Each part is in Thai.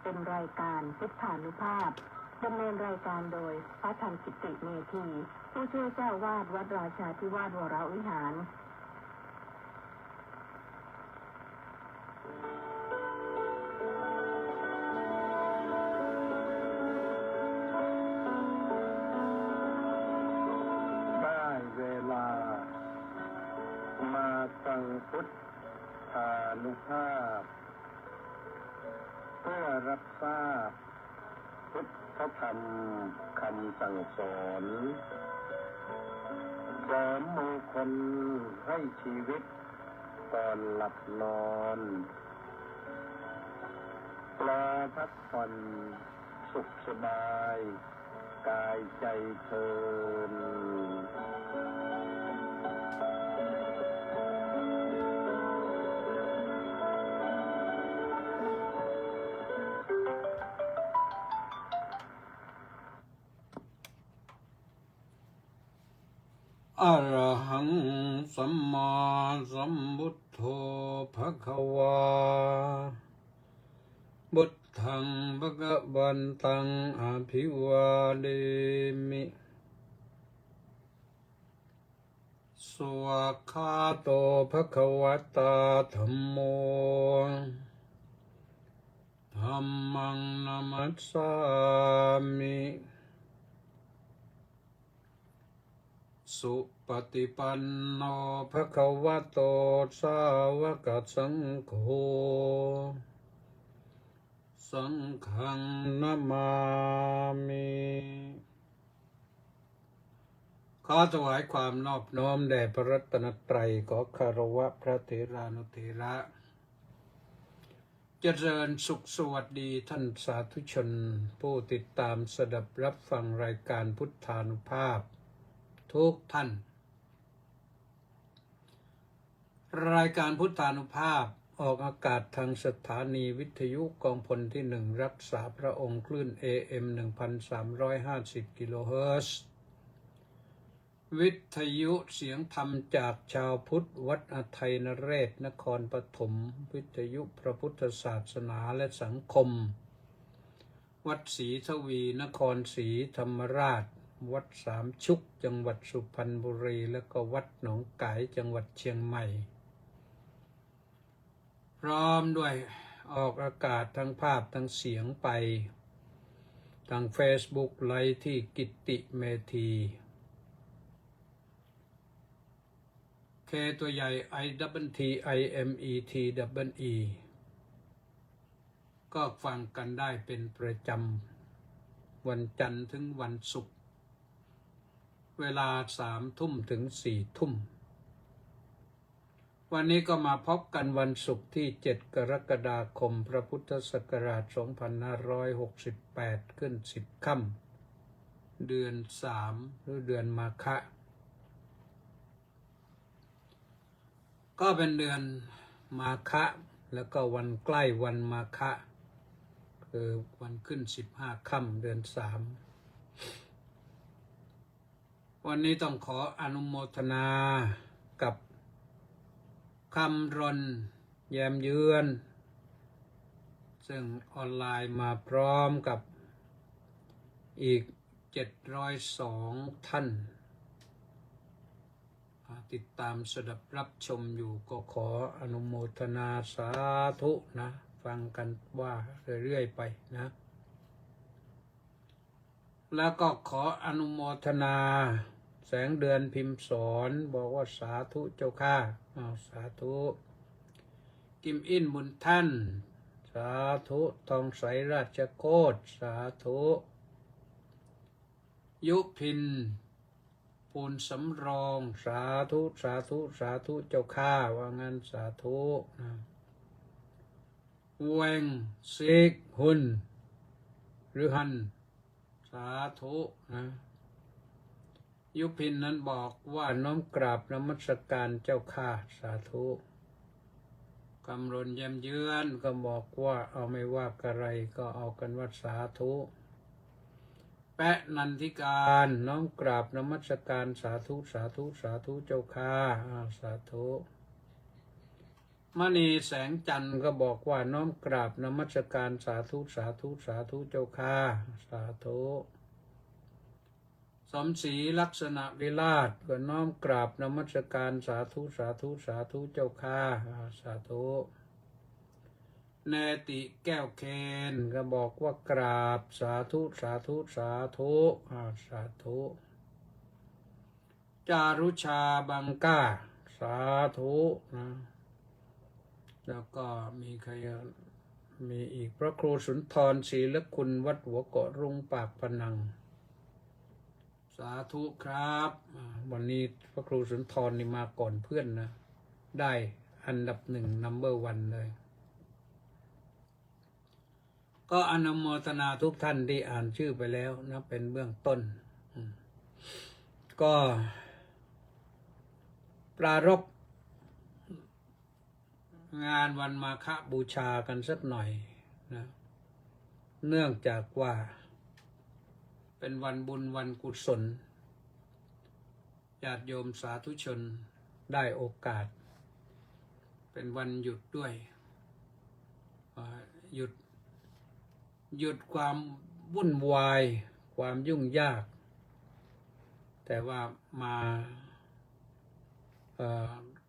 เป็นรายการพุทธานุภาพดำเนินรายการโดยพระธรรมกิติเมธีผู้ช่วยเจ้าวาดวัดราชาธิวาสวรวิหารได้เวลามาฟังพุทธานุภาพเพื่อรับทราบพุทธธรรมคำสั่งสอนเสริมมงคลให้ชีวิตก่อนหลับนอนรอพักผ่อนสุขสบายกายใจเทินอะระหังสัมมาสัมพุทโธภควาบุตถังภะคะวันตังอภิวาเทมิสวากขาโตภควตาธัมโมธัมมังนามัสสามิสุปฏิปันโนภควโตสาวกสังโฆสังฆังนามามิขอถวายความนอบน้อมแด่พระรัตนตรัยขอคารวะพระเถรานุเถระเจริญสุขสวัสดีท่านสาธุชนผู้ติดตามสดับรับฟังรายการพุทธานุภาพทุกท่านรายการพุทธานุภาพออกอากาศทางสถานีวิทยุกองพลที่1รักษาพระองค์คลื่น AM 1350 กิโลเฮิรตซ์วิทยุเสียงธรรมจากชาวพุทธวัดอาทัยนเรศนครปฐมวิทยุพระพุทธศาสนาและสังคมวัดศรีทวีนครศรีธรรมราชวัดสามชุกจังหวัดสุพรรณบุรีและก็วัดหนองกายจังหวัดเชียงใหม่พร้อมด้วยออกอากาศทั้งภาพทั้งเสียงไปทาง Facebook ไลฟ์ที่กิตติเมธีK ตัวใหญ่ ITTIMETEE ก็ฟังกันได้เป็นประจำวันจันทร์ถึงวันศุกร์เวลา3 ทุ่มถึง4 ทุ่มวันนี้ก็มาพบกันวันศุกร์ที่7 กรกฎาคมพระพุทธศักราช2568ขึ้น10 ค่ำเดือน3หรือเดือนมาฆะก็เป็นเดือนมาฆะแล้วก็วันใกล้วันมาฆะคือวันขึ้น15 ค่ำเดือน3วันนี้ต้องขออนุโมทนากับคำรณแยมเยือนซึ่งออนไลน์มาพร้อมกับอีก702 ท่านติดตามสดับรับชมอยู่ก็ขออนุโมทนาสาธุนะฟังกันว่าเรื่อยๆไปนะแล้วก็ขออนุโมทนาแสงเดือนพิมพ์สอนบอกว่าสาธุเจ้าข้าสาธุกิมอินบุญท่านสาธุทองใสราชโคตรสาธุยุพินปูนสำรองสาธุสาธุสาธุเจ้าข้าว่างั้นสาธุนะเวงซิกหุนหรือหันสาธุนะยุพินนั้นบอกว่าน้อมกราบนมัสการเจ้าข้าสาธุกำรณเยี่ยมเยือนก็บอกว่าเอาไม่ว่าอะไรก็เอากันว่าสาธุแปะนันทิการน้อมกราบนมัสการสาธุสาธุสาธุเจ้าข้าสาธุ มณีแสงจันทร์ก็บอกว่าน้อมกราบนมัสการสาธุสาธุสาธุเจ้าค่ะสาธุสมศรีลักษณะวิราชก็น้อมกราบนมัสการสาธุสาธุสาธุเจ้าค่ะสาธุเนติแก้วเคนก็บอกว่ากราบสาธุสาธุสาธุสาธุจารุชาบังก้าสาธุนะแล้วก็มีใครมีอีกพระครูสุนทรศรีละคุณวัดหัวเกาะรุงปากพนังสาธุครับวันนี้พระครูสุนทรนี่มาก่อนเพื่อนนะได้อันดับ1 number 1เลยก็อนุโมทนาทุกท่านที่อ่านชื่อไปแล้วนะเป็นเบื้องต้นก็ปรารภงานวันมาฆบูชากันสักหน่อยนะเนื่องจากว่าเป็นวันบุญวันกุศลญาติโยมสาธุชนได้โอกาสเป็นวันหยุดด้วยหยุดความวุ่นวายความยุ่งยากแต่ว่ามา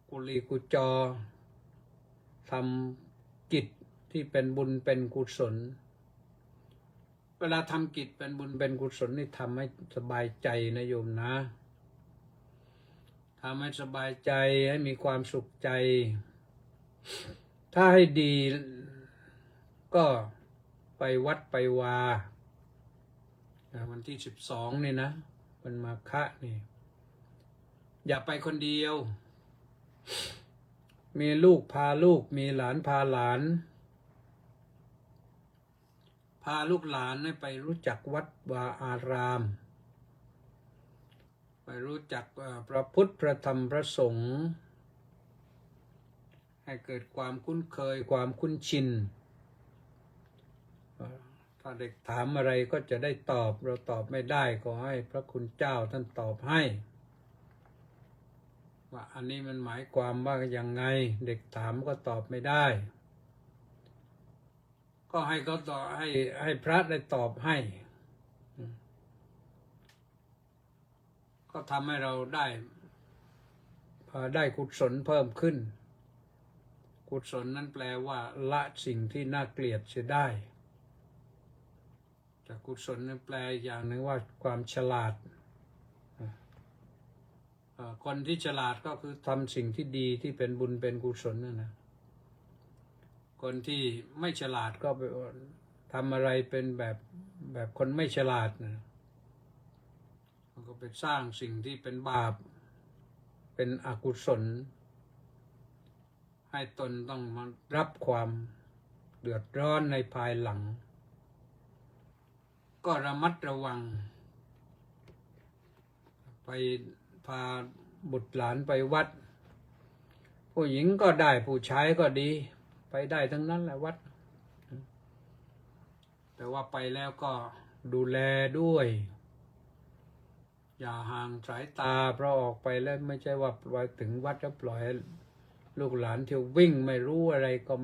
กุลีกุจอทำกิจที่เป็นบุญเป็นกุศลเวลาทำกิจเป็นบุญเป็นกุศลนี่ทำให้สบายใจนะโยมนะทำให้สบายใจให้มีความสุขใจถ้าให้ดีก็ไปวัดไปวาวันที่12นี่นะวันมาฆะนี่อย่าไปคนเดียวมีลูกพาลูกมีหลานพาหลานพาลูกหลานให้ไปรู้จักวัดวาอารามไปรู้จักพระพุทธพระธรรมพระสงฆ์ให้เกิดความคุ้นเคยความคุ้นชินถ้าเด็กถามอะไรก็จะได้ตอบเราตอบไม่ได้ก็ให้พระคุณเจ้าท่านตอบให้ว่าอันนี้มันหมายความว่ายังไงเด็กถามก็ตอบไม่ได้ก็ให้เขาตอบให้พระได้ตอบให้ก็ทำให้เราได้กุศลเพิ่มขึ้นกุศลนั้นแปลว่าละสิ่งที่น่าเกลียดเสียได้แต่กุศลนั้นแปลอย่างหนึ่งว่าความฉลาดคนที่ฉลาดก็คือทำสิ่งที่ดีที่เป็นบุญเป็นกุศลนะคนที่ไม่ฉลาดก็ไปทำอะไรเป็นแบบคนไม่ฉลาดนะก็ไปสร้างสิ่งที่เป็นบาปเป็นอกุศลให้ตนต้องมารับความเดือดร้อนในภายหลังก็ระมัดระวังไปพาบุตรหลานไปวัดผู้หญิงก็ได้ผู้ชายก็ดีไปได้ทั้งนั้นแหละวัดแต่ว่าไปแล้วก็ดูแลด้วยอย่าห่างสายตาเพราะออกไปแล้วไม่ใช่ว่าไปถึงวัดแล้วปล่อยให้ลูกหลานเที่ยววิ่งไม่รู้อะไรก็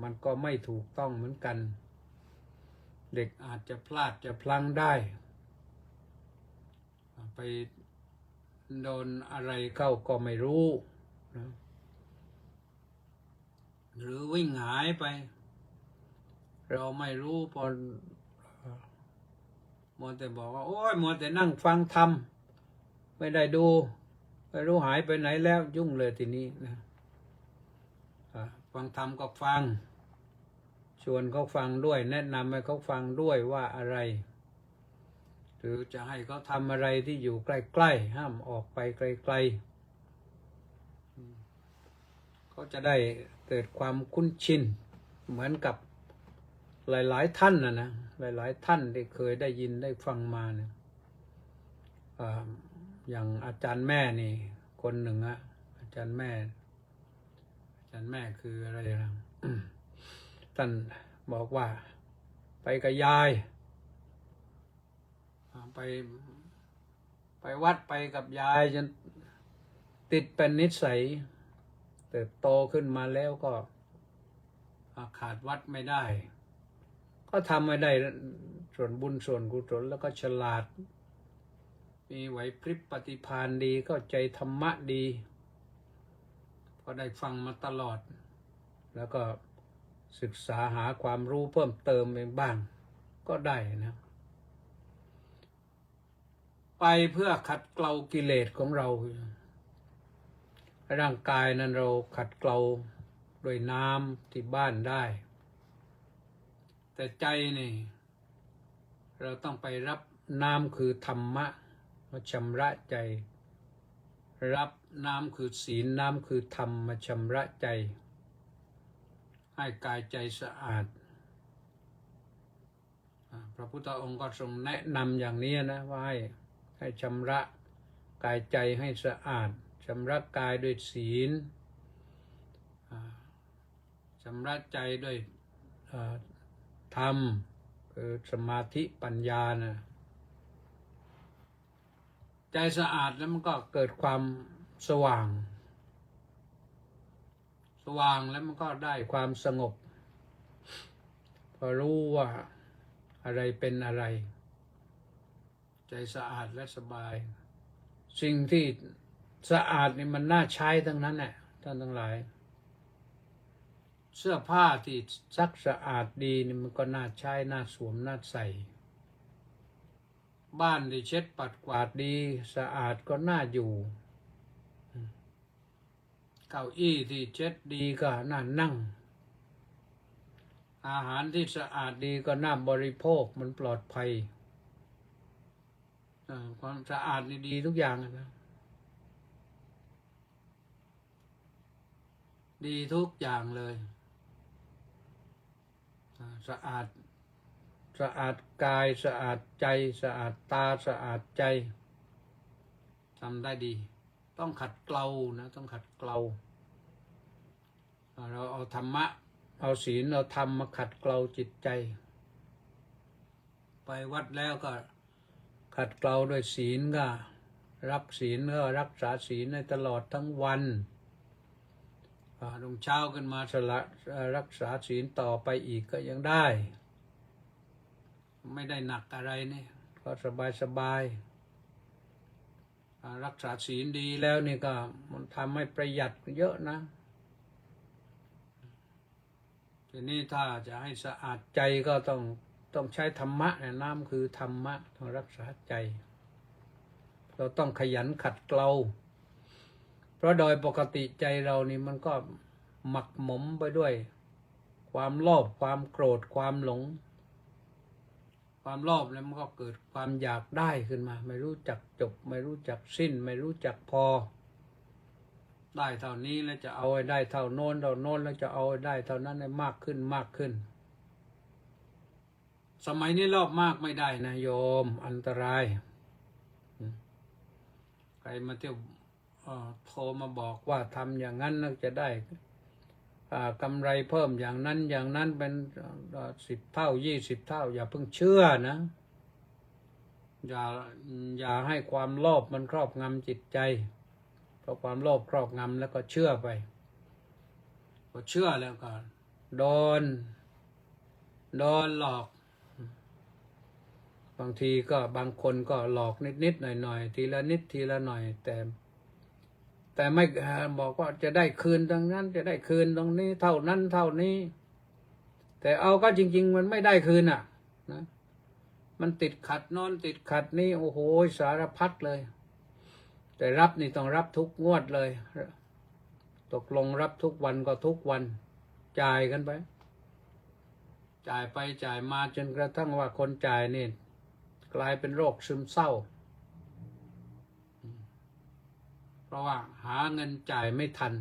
มันก็ไม่ถูกต้องเหมือนกันเด็กอาจจะพลาดจะพลั้งได้ไปโดนอะไรเข้าก็ไม่รู้นะหรือวิ่งหายไปเราไม่รู้พอมัวแต่บอกว่าโอ้ยมัวแต่นั่งฟังธรรมไม่ได้ดูไม่รู้หายไปไหนแล้วยุ่งเลยทีนี้นะฟังธรรมก็ฟังชวนเขาฟังด้วยแนะนำให้เขาฟังด้วยว่าอะไรหรือจะให้เขาทำอะไรที่อยู่ใกล้ๆห้ามออกไปไกลๆเขาจะได้เกิดความคุ้นชินเหมือนกับหลายๆท่านนะหลายๆท่านที่เคยได้ยินได้ฟังมาเนี่ยอย่างอาจารย์แม่นี่คนหนึ่งอะอาจารย์แม่คืออะไรนะ ท่านบอกว่าไปกับยายไปวัดไปกับยายจนติดเป็นนิสัย เติบโตขึ้นมาแล้วก็ขาดวัดไม่ได้ ก็ทำไม่ได้ส่วนบุญส่วนกุศลแล้วก็ฉลาด มีไหวพริบปฏิภาณดีเข้าใจธรรมะดีก็ได้ฟังมาตลอด แล้วก็ศึกษาหาความรู้เพิ่มเติมเองบ้างก็ได้นะไปเพื่อขัดเกลากิเลสของเราร่างกายนั้นเราขัดเกลาด้วยน้ำที่บ้านได้แต่ใจนี่เราต้องไปรับน้ำคือธรรมะมาชำระใจรับน้ำคือศีลน้ำคือธรรมมาชำระใจให้กายใจสะอาดพระพุทธองค์ก็ทรงแนะนำอย่างนี้นะว่าให้ชำระกายใจให้สะอาดชำระกายด้วยศีลชำระใจด้วยธรรมคือสมาธิปัญญานะใจสะอาดแล้วมันก็เกิดความสว่างแล้วมันก็ได้ความสงบพอรู้ว่าอะไรเป็นอะไรใจสะอาดและสบายสิ่งที่สะอาดนี่มันน่าใช้ทั้งนั้นแหละท่านทั้งหลายเสื้อผ้าที่ซักสะอาดดีนี่มันก็น่าใช้น่าสวมน่าใส่บ้านที่เช็ดปัดกวาดดีสะอาดก็น่าอยู่เก้าอี้ที่เช็ดดีก็น่านั่งอาหารที่สะอาดดีก็น่าบริโภคมันปลอดภัยความสะอาดนี่ดีทุกอย่างนะดีทุกอย่างเลยสะอาดกายสะอาดใจสะอาดตาสะอาดใจทำได้ดีต้องขัดเกลานะต้องขัดเกลาเราเอาธรรมะเอาศีลเอาธรรมมาขัดเกลาจิตใจไปวัดแล้วก็ขัดเกลาด้วยศีลก็รับศีลก็รักษาศีลในตลอดทั้งวันรุ่งเช้าขึ้นมารักษาศีลต่อไปอีกก็ยังได้ไม่ได้หนักอะไรนี่ก็สบายรักษาศีลดีแล้วนี่ก็มันทำให้ประหยัดเยอะนะทีนี้ถ้าจะให้สะอาดใจก็ต้องใช้ธรรมะน้ำคือธรรมะต้องรักษาใจเราต้องขยันขัดเกลาเพราะโดยปกติใจเรานี่มันก็หมักหมมไปด้วยความโลภความโกรธความหลงความโลภแล้วมันก็เกิดความอยากได้ขึ้นมาไม่รู้จักจบไม่รู้จักสิ้นไม่รู้จักพอได้เท่านี้แล้วจะเอาให้ได้เท่าโน้นแล้วจะเอาให้ได้เท่านั้นให้มากขึ้นสมัยนี้โลภมากไม่ได้นะโยมอันตรายใครมาเที่ยวโทรมาบอกว่าทำอย่างนั้นแล้วจะได้กำไรเพิ่มอย่างนั้นเป็น10 เท่า20 เท่าอย่าเพิ่งเชื่อนะอย่าให้ความโลภมันครอบงำจิตใจเพราะความโลภครอบงำแล้วก็เชื่อไปพอเชื่อแล้วก็โดนหลอกบางทีก็บางคนก็หลอกนิดหน่อยทีละนิดทีละหน่อยแต่ไม่บอกว่าจะได้คืนตรงนั้นจะได้คืนตรงนี้เท่านั้นเท่านี้แต่เอาก็จริงๆมันไม่ได้คืนนะมันติดขัดโน้นติดขัดนี่โอ้โหสารพัดเลยแต่รับนี่ต้องรับทุกงวดเลยตกลงรับทุกวันก็ทุกวันจ่ายกันไปจ่ายไปจ่ายมาจนกระทั่งว่าคนจ่ายนี่กลายเป็นโรคซึมเศร้าเพราะว่าหาเงินจ่ายไม่ทัน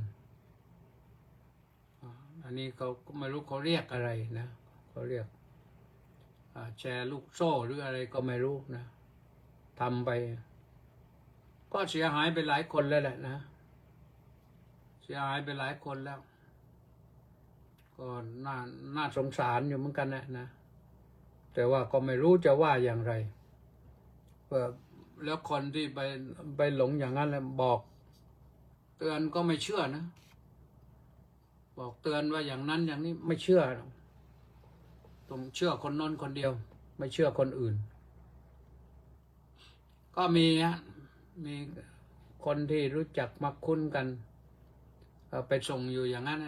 อันนี้เขาก็ไม่รู้เขาเรียกอะไรนะเขาเรียกแชร์ลูกโซ่หรืออะไรก็ไม่รู้นะทำไปก็เสียหายไปหลายคนแล้วแหละนะเสียหายไปหลายคนแล้วก็น่าสงสารอยู่เหมือนกันนะแต่ว่าก็ไม่รู้จะว่าอย่างไรแล้วคนที่ไปหลงอย่างนั้นแล้วบอกเตือนก็ไม่เชื่อนะ บอกเตือนว่าอย่างนั้นอย่างนี้ไม่เชื่อต้องเชื่อคนน้นคนเดียว ไม่เชื่อคนอื่น ก็มีมีคนที่รู้จักมักคุ้นกันไปส่งอยู่อย่างนั้น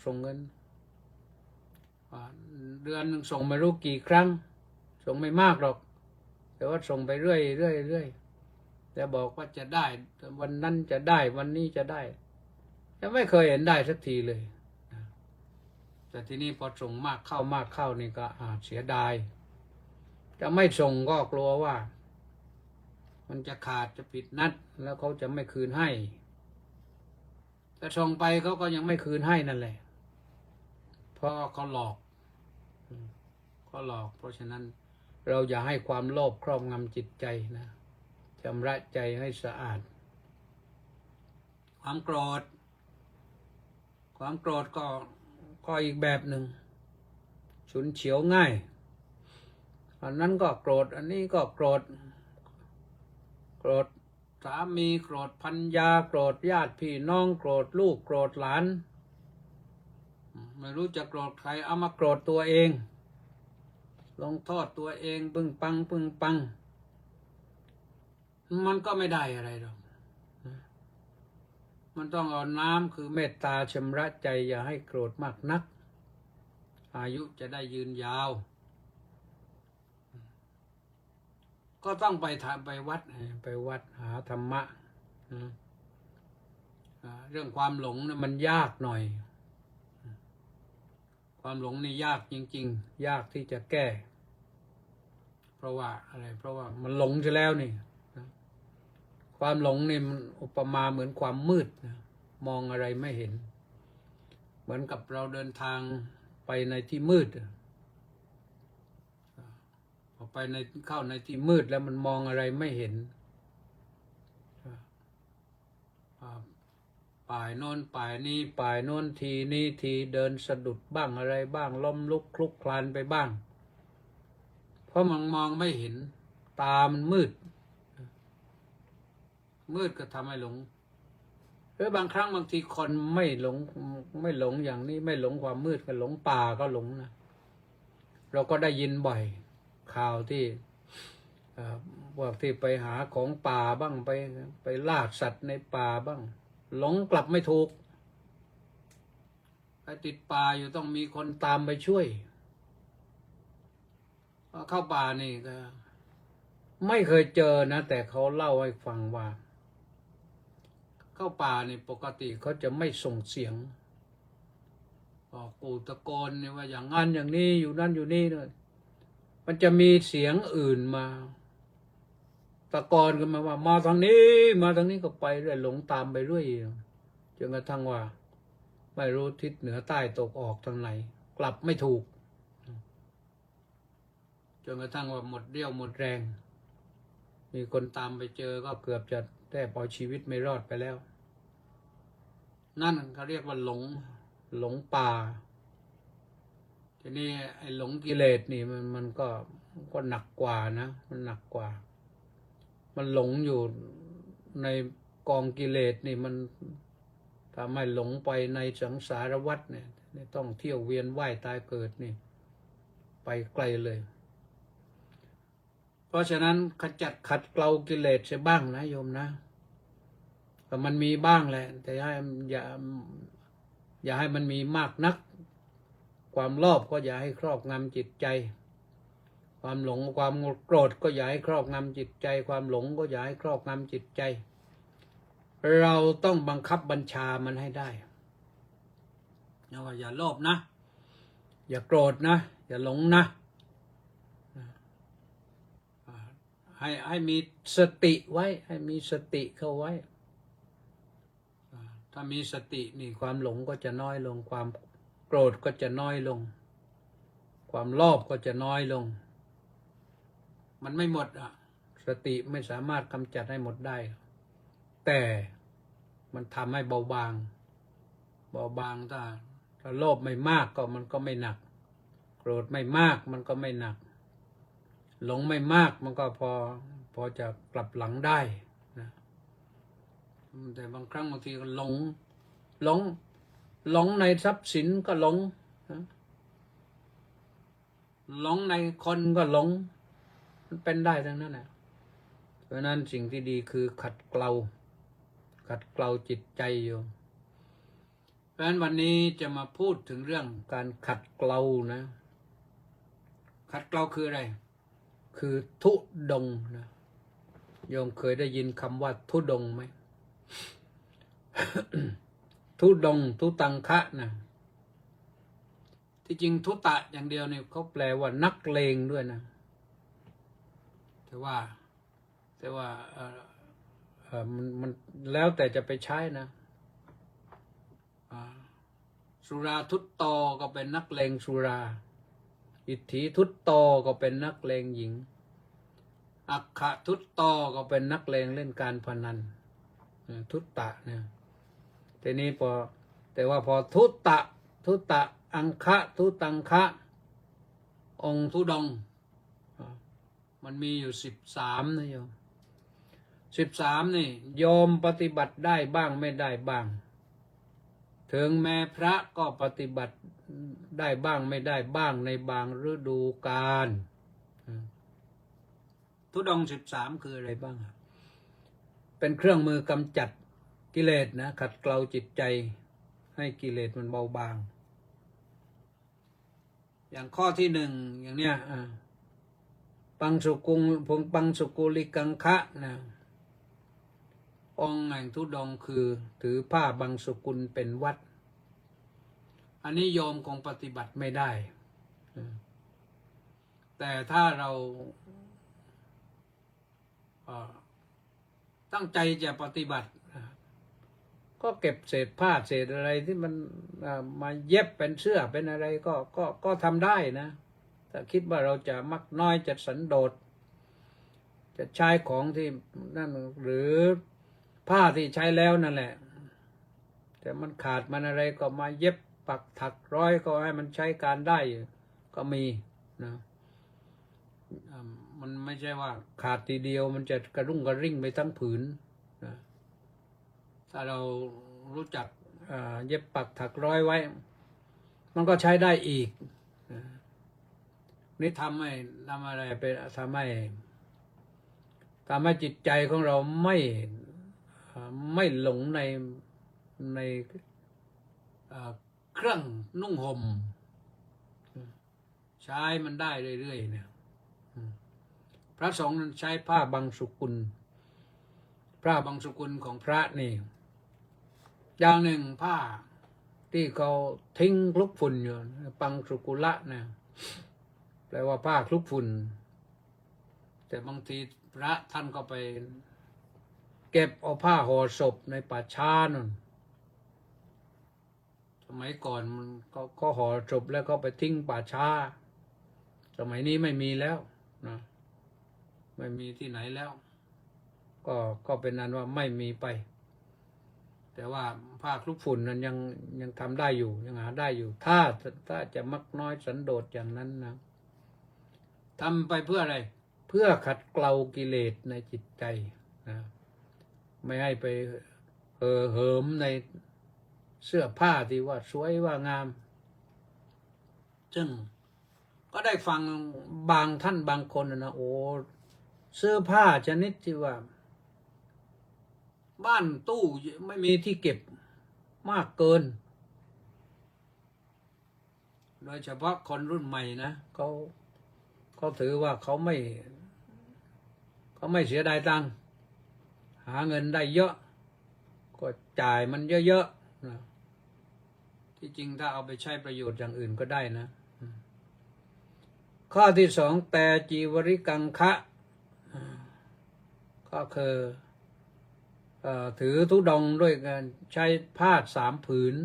ส่งเงินเดือนหนึ่งส่งไม่รู้กี่ครั้งส่งไม่มากหรอกแต่ว่าส่งไปเรื่อยแต่บอกว่าจะได้วันนั้นจะได้วันนี้จะได้แต่ไม่เคยเห็นได้สักทีเลยแต่ทีนี้พอส่งมากเข้านี่ก็เสียดายจะไม่ส่งก็กลัวว่ามันจะขาดจะผิดนัดแล้วเขาจะไม่คืนให้แต่ส่งไปเขาก็ยังไม่คืนให้นั่นแหละเพราะเขาหลอกเพราะฉะนั้นเราอย่าให้ความโลภครอบงำจิตใจนะชำระใจให้สะอาดความโกรธก็อีกแบบหนึ่งฉุนเฉียวง่ายอันนั้นก็โกรธอันนี้ก็โกรธสามีโกรธภรรยาโกรธญาติพี่น้องโกรธลูกโกรธหลานไม่รู้จะโกรธใครเอามาโกรธตัวเองลงโทษตัวเองปึ้งปังมันก็ไม่ได้อะไรหรอกมันต้องเอาน้ำคือเมตตาชำระใจอย่าให้โกรธมากนักอายุจะได้ยืนยาวก็ต้องไปวัดหาธรรมะเรื่องความหลงนะมันยากหน่อยความหลงนี่ยากจริงๆยากที่จะแก้เพราะว่าอะไรเพราะว่ามันหลงไปแล้วนี่ความหลงนี่มันอุปมาเหมือนความมืดนะมองอะไรไม่เห็นเหมือนกับเราเดินทางไปในที่มืดพอเข้าในที่มืดแล้วมันมองอะไรไม่เห็นป่ายโน้นป่ายนี้ป่ายโน้นทีนี้ทีเดินสะดุดบ้างอะไรบ้างล้มลุกคลุกคลานไปบ้างเพราะมันมองไม่เห็นตามันมืดก็ทำให้หลงหรือบางครั้งบางทีคนไม่หลงอย่างนี้ไม่หลงความมืดก็หลงป่าก็หลงนะเราก็ได้ยินบ่อยข่าวที่พวกที่ไปหาของป่าบ้างไปล่าสัตว์ในป่าบ้างหลงกลับไม่ถูกไปติดป่าอยู่ต้องมีคนตามไปช่วยเข้าป่านี่ก็ไม่เคยเจอนะแต่เขาเล่าให้ฟังว่าเข้าป่านี่ปกติเขาจะไม่ส่งเสียงกูตะโกนเนี่ยว่าอย่างนั้นอย่างนี้อยู่นั่นอยู่นี่เลยมันจะมีเสียงอื่นมาตะโกนกันมาว่ามาทางนี้ก็ไปเรื่อยหลงตามไปเรื่อยจนกระทั่งว่าไม่รู้ทิศเหนือใต้ตกออกทางไหนกลับไม่ถูกจนกระทั่งว่าหมดเรี่ยวหมดแรงมีคนตามไปเจอก็เกือบจะแทบเอาชีวิตไม่รอดไปแล้วนั่นเขาเรียกว่าหลงป่าทีนี้ไอ้หลงกิเลสนี่มันก็หนักกว่านะมันหนักกว่ามันหลงอยู่ในกองกิเลสนี่มันทำให้หลงไปในสังสารวัฏเนี่ยต้องเที่ยวเวียนว่ายตายเกิดนี่ไปไกลเลยเพราะฉะนั้นขจัดขัดเกลากิเลสเสียบ้างนะโยมนะแต่มันมีบ้างแหละแต่อย่าให้มันมีมากนักความโลภก็อย่าให้ครอบงำจิตใจความหลงความโกรธก็อย่าให้ครอบงำจิตใจความหลงก็อย่าให้ครอบงำจิตใจเราต้องบังคับบัญชามันให้ได้อย่าโลภนะอย่าโกรธนะอย่าหลงนะให้มีสติไว้ให้มีสติเข้าไว้ถ้ามีสตินี่ความหลงก็จะน้อยลงความโกรธก็จะน้อยลงความโลภก็จะน้อยลงมันไม่หมดสติไม่สามารถกำจัดให้หมดได้แต่มันทำให้เบาบางถ้าโลภไม่มากก็มันก็ไม่หนักโกรธไม่มากมันก็ไม่หนักหลงไม่มากมันก็พอจะกลับหลังได้นะแต่บางครั้งบางทีก็หลง หลงในทรัพย์สินก็หลงนะหลงในคนก็หลงมันเป็นได้ทั้งนั้นแหละเพราะนั้นสิ่งที่ดีคือขัดเกลาจิตใจอยู่เพราะฉะนั้นวันนี้จะมาพูดถึงเรื่องการขัดเกลานะขัดเกลาคืออะไรคือทุดงค์นะโยมเคยได้ยินคำว่าทุดงค์ไหม ทุดงค์ทุตังคะนะที่จริงทุตะอย่างเดียวเนี่ยเขาแปลว่านักเลงด้วยนะแต่ว่ามันแล้วแต่จะไปใช้นะสุราทุตโตก็เป็นนักเลงสุราอิทธิทุตโตก็เป็นนักเลงหญิงอักขทุตโตก็เป็นนักเลงเล่นการพนันทุตตะเนี่ยทีนี้แต่ว่าพอทุตตะอังคะทุตังคะองค์ทุดงค์มันมีอยู่13นะโยม13นี่โยมปฏิบัติได้บ้างไม่ได้บ้างถึงแม้พระก็ปฏิบัติได้บ้างไม่ได้บ้างในบางฤดูกาลทุดงค์13คืออะไรบ้างเป็นเครื่องมือกำจัดกิเลสนะขัดเกลาจิตใจให้กิเลสมันเบาบางอย่างข้อที่1อย่างเนี้ยปังสุกุลิกังคะนะองค์แห่งทุดงค์คือถือผ้าบังสุกุลเป็นวัดอันนี้โยมคงปฏิบัติไม่ได้แต่ถ้าเราตั้งใจจะปฏิบัติก็เก็บเศษผ้าเศษอะไรที่มันมาเย็บเป็นเสื้อเป็นอะไรก็ทำได้นะถ้าคิดว่าเราจะมักน้อยจะสันโดษจะใช้ของที่นั่นหรือผ้าที่ใช้แล้วนั่นแหละแต่มันขาดมันอะไรก็มาเย็บปักถักร้อยก็ให้มันใช้การได้ก็มีนะมันไม่ใช่ว่าขาดทีเดียวมันจะกระรุ่งกระริ่งไปทั้งผืนนะถ้าเรารู้จักเย็บปักถักร้อยไว้มันก็ใช้ได้อีกนะนี่ทำอะไรไปทำให้จิตใจของเราไม่หลงในเครื่องนุ่งห่มใช้มันได้เรื่อยๆเนี่ยพระสงฆ์ใช้ผ้าบังสุกุลผ้าบังสุกุลของพระนี่อย่างหนึ่งผ้าที่เขาทิ้งคลุกฝุ่นอยู่ปังสุกุละนะแปลว่าผ้าคลุกฝุ่นแต่บางทีพระท่านก็ไปเก็บเอาผ้าห่อศพในป่าช้านั่นสมัยก่อนมันก็ห่อศพแล้วก็ไปทิ้งป่าช้าสมัยนี้ไม่มีแล้วนะไม่มีที่ไหนแล้วก็เป็นนั้นว่าไม่มีไปแต่ว่าผ้าคลุกฝุ่นนั้นยังทำได้อยู่ยังหาได้อยู่ถ้าจะมักน้อยสันโดษอย่างนั้นนะทำไปเพื่ออะไรเพื่อขัดเกลากิเลสในจิตใจนะไม่ให้ไปเหิมในเสื้อผ้าที่ว่าสวยว่างามซึ่งก็ได้ฟังบางท่านบางคนนะโอ้เสื้อผ้าชนิดที่ว่าบ้านตู้ไม่มีที่เก็บมากเกินโดยเฉพาะคนรุ่นใหม่นะเขาถือว่าเขาไม่เสียดายตังค์หาเงินได้เยอะก็จ่ายมันเยอะๆนะที่จริงถ้าเอาไปใช้ประโยชน์อย่างอื่นก็ได้นะข้อที่2แต่จีวริกังคะก็คือถือธุดงค์ด้วยการใช้ผ้า3 ผืน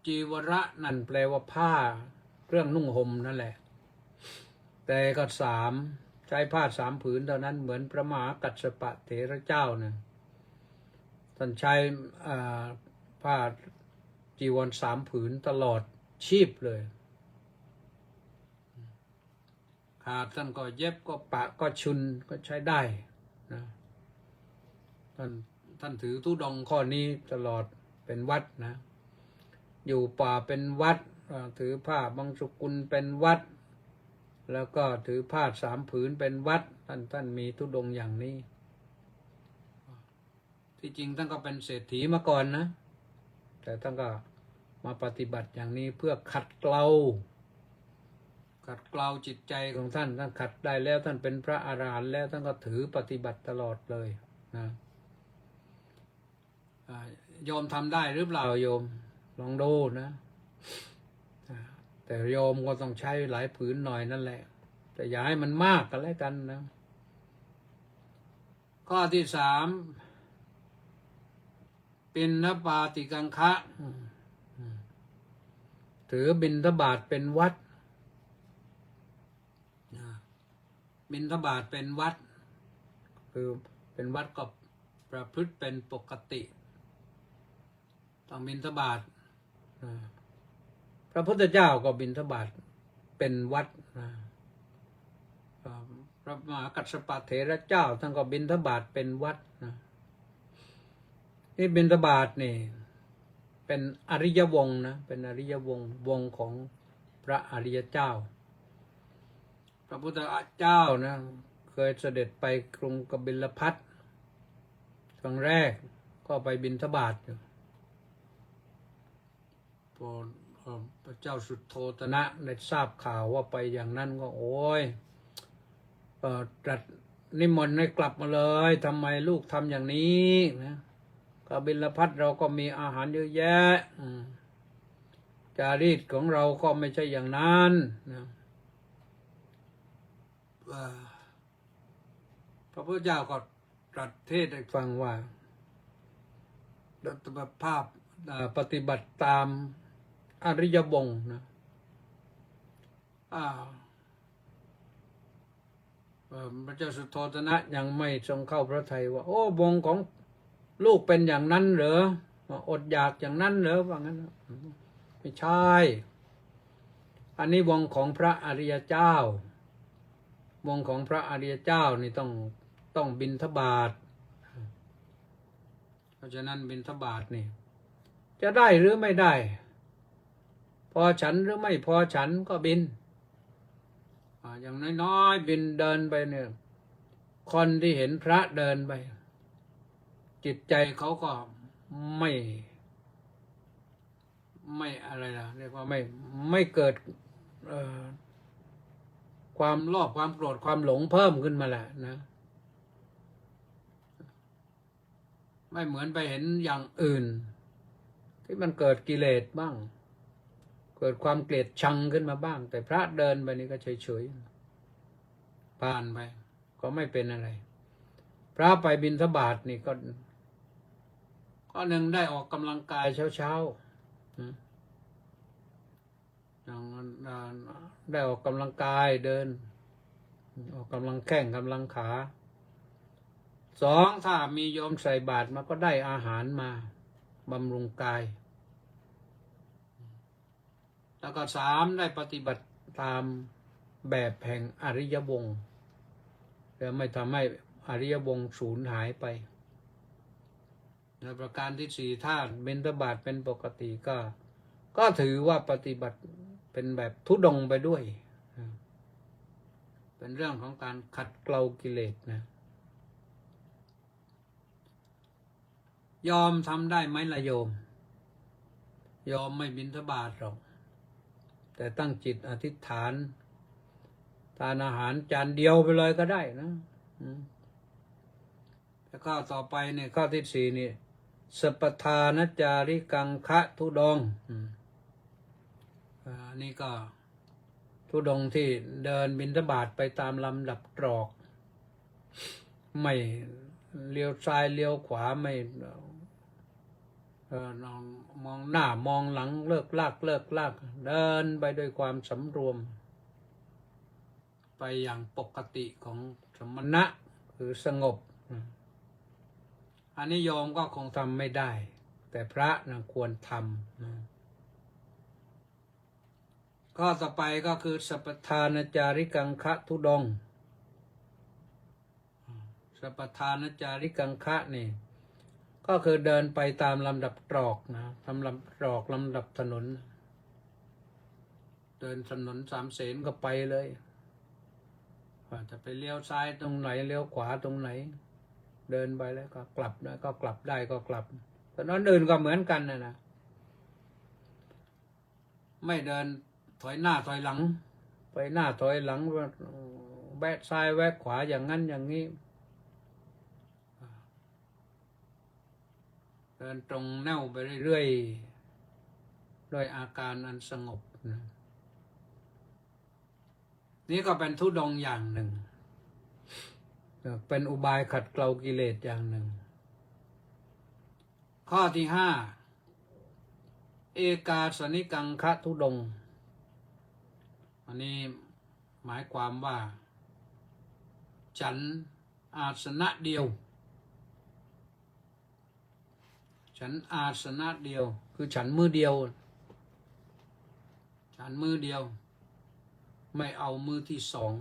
จีวระนั่นแปลว่าผ้าเครื่องนุ่งห่มนั่นแหละแต่ก็ใช้ผ้า3 ผืนเท่านั้นเหมือนพระมหากัสสปะเถระเจ้านะท่านใช้ผ้าจีวร3 ผืนตลอดชีพเลยขาดท่านก็เย็บก็ปะก็ชุนก็ใช้ได้นะท่านถือธุดงค์ข้อนี้ตลอด เป็นวัดนะอยู่ป่าเป็นวัดถือผ้าบางสกุลเป็นวัดแล้วก็ถือผ้า3 ผืนเป็นวัดท่านมีธุดงค์อย่างนี้ที่จริงท่านก็เป็นเศรษฐีมาก่อนนะแต่ท่านก็มาปฏิบัติอย่างนี้เพื่อขัดเกลาจิตใจของท่านขัดได้แล้วท่านเป็นพระอรหันต์แล้วท่านก็ถือปฏิบัติตลอดเลยนะโยมทำได้หรือเปล่าโยมลองดูนะแต่โยมก็ต้องใช้หลายผืนหน่อยนั่นแหละแต่อย่าให้มันมากกันแล้วกันนะข้อที่ 3ปิณฑปาติกังคะถือบิณฑบาตเป็นวัดบิณฑบาตเป็นวัดคือเป็นวัดก็ประพฤติเป็นปกติต้องบิณฑบาตพระพุทธเจ้าก็บิณฑบาตเป็นวัดพระมหากัสสปะเถระเจ้าท่านก็บิณฑบาตเป็นวัดนี่บิณฑบาตนี่เป็นอริยวงศ์นะเป็นอริยวงศ์ของพระอริยเจ้าพระพุทธเจ้านะเคยเสด็จไปกรุงกบิลพัสครั้งแรกก็ไปบิณฑบาตอยู่พระเจ้าสุโธทนะได้ทราบข่าวว่าไปอย่างนั้นก็โอ้ยตรัสนิมนต์ให้กลับมาเลยทำไมลูกทำอย่างนี้นะกบิลพัสเราก็มีอาหารเยอะแยะจารีตของเราก็ไม่ใช่อย่างนั้นนะพระพุทธเจ้าก็ตรัสเทศน์ให้ฟังว่าภาพปฏิบัติตามอริยวงศ์นะพระเจ้าสุโธทนะยังไม่ทรงเข้าพระทัยว่าโอ้วงของลูกเป็นอย่างนั้นเหรออดอยากอย่างนั้นเหรอว่างั้นไม่ใช่อันนี้วงของพระอริยเจ้าวงของพระอริยเจ้านี่ต้องบิณฑบาตเพราะฉะนั้นบิณฑบาตนี่จะได้หรือไม่ได้พอฉันหรือไม่พอฉันก็บินอย่างน้อยๆบินเดินไปเนี่ยคนที่เห็นพระเดินไปจิตใจเขาก็ไม่อะไรล่ะเรียกว่าไม่เกิดความโลภความโกรธความหลงเพิ่มขึ้นมาแหละนะไม่เหมือนไปเห็นอย่างอื่นที่มันเกิดกิเลสบ้างเกิดความเกลียดชังขึ้นมาบ้างแต่พระเดินไปนี่ก็เฉยๆผ่านไปก็ไม่เป็นอะไรพระไปบิณฑบาตนี่ก็หนึ่งได้ออกกำลังกายเช้าได้ออกกำลังกายเดินออกกำลังแข้งกำลังขา2ถ้ามีโยมใส่บาตรมาก็ได้อาหารมาบำรุงกายแล้วก็3ได้ปฏิบัติตามแบบแห่งอริยวงศ์และไม่ทำให้อริยวงศ์สูญหายไปและประการที่4ถ้าบิณฑบาตเป็นปกติก็ถือว่าปฏิบัติเป็นแบบทุดงค์ไปด้วยเป็นเรื่องของการขัดเกลากิเลสนะยอมทำได้ไหมล่ะโยมไม่บิณฑบาตหรอกแต่ตั้งจิตอธิษฐานทานอาหารจานเดียวไปเลยก็ได้นะแล้วก็ต่อไปเนี่ยข้อที่4นี่สัปทานจาริกังคะทุดงค์นี่ก็ทุดงค์ที่เดินบิณฑบาตไปตามลำดับตรอกไม่เลี้ยวซ้ายเลี้ยวขวาไม่มองหน้ามองหลังเลิกลากเดินไปด้วยความสำรวมไปอย่างปกติของสมณะคือสงบอันนี้โยมก็คงทำไม่ได้แต่พระนะควรทำข้อต่อไปก็คือสัปทานจาริกังคะทุดงค์สัปทานจาริกังคะนี่ ก็คือเดินไปตามลำดับตรอกนะลำดับตรอกลำดับถนน เดินถนนสามเสนก็ไปเลยว่าจะไปเลี้ยวซ้ายตรงไหนเลี้ยวขวาตรงไหน เดินไปแล้วก็กลับได้ก็กลับได้ก็กลับถนนอื่นก็เหมือนกันนะไม่เดินถอยหน้าถอยหลัง ไปหน้าถอยหลังแวะซ้ายแวะขวาอย่างนั้นอย่างนี้เดินตรงแนวไปเรื่อยๆโดยอาการอันสงบนะนี่ก็เป็นธุดงค์อย่างหนึ่งเป็นอุบายขัดเกลากิเลสอย่างหนึ่งข้อที่ห้าเอกาสนิกังคะธุดงค์อันนี้หมายความว่าฉันอาสนะเดียวฉันอาสนะเดียวคือฉันมือเดียวฉันมือเดียวไม่เอามือที่สอง